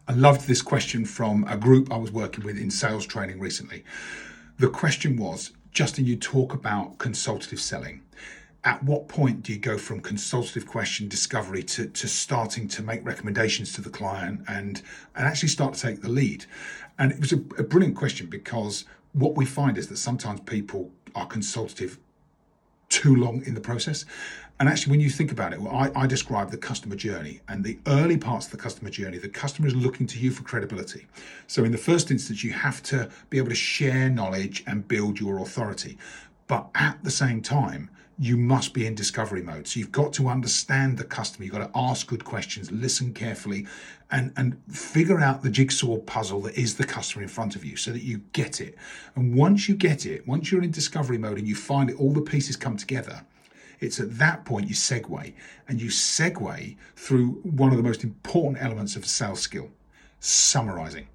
I loved this question from a group I was working with in sales training recently. The question was, Justin, you talk about consultative selling. At what point do you go from consultative question discovery to starting to make recommendations to the client and actually start to take the lead? And it was a brilliant question, because what we find is that sometimes people are consultative too long in the process. And actually, when you think about it, well, I describe the customer journey, and the early parts of the customer journey, the customer is looking to you for credibility. So in the first instance, you have to be able to share knowledge and build your authority. But at the same time, you must be in discovery mode. So you've got to understand the customer. You've got to ask good questions, listen carefully, and figure out the jigsaw puzzle that is the customer in front of you, so that you get it. And once you get it, once you're in discovery mode and you find it, all the pieces come together, it's at that point you segue. And you segue through one of the most important elements of a sales skill, summarizing.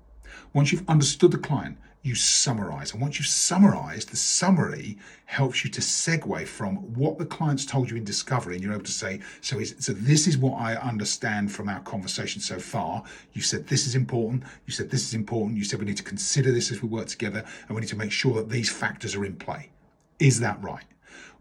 Once you've understood the client, you summarize. And once you've summarized, the summary helps you to segue from what the client's told you in discovery. And you're able to say, so this is what I understand from our conversation so far. You said this is important. You said this is important. You said we need to consider this as we work together, and we need to make sure that these factors are in play. Is that right?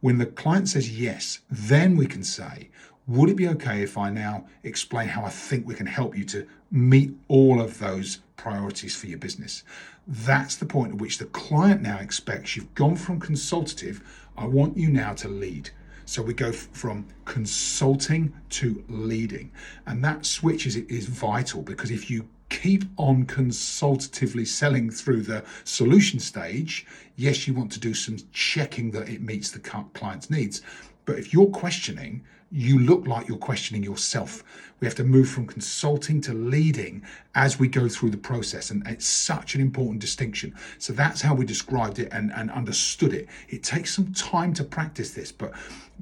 When the client says yes, then we can say, would it be okay if I now explain how I think we can help you to meet all of those priorities for your business? That's the point at which the client now expects you've gone from consultative. I want you now to lead. So we go from consulting to leading. And that switch is vital, because if you keep on consultatively selling through the solution stage, yes, you want to do some checking that it meets the client's needs. But if you're questioning, you look like you're questioning yourself. We have to move from consulting to leading as we go through the process. And it's such an important distinction. So that's how we described it and understood it. It takes some time to practice this, but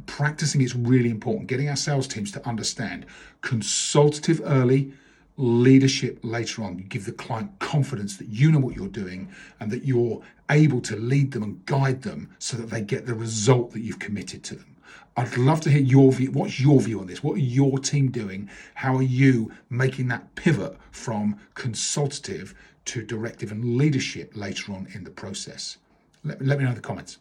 practicing is really important. Getting our sales teams to understand consultative early, leadership later on. You give the client confidence that you know what you're doing and that you're able to lead them and guide them so that they get the result that you've committed to them. I'd love to hear your view. What's your view on this? What are your team doing? How are you making that pivot from consultative to directive and leadership later on in the process? Let me know in the comments.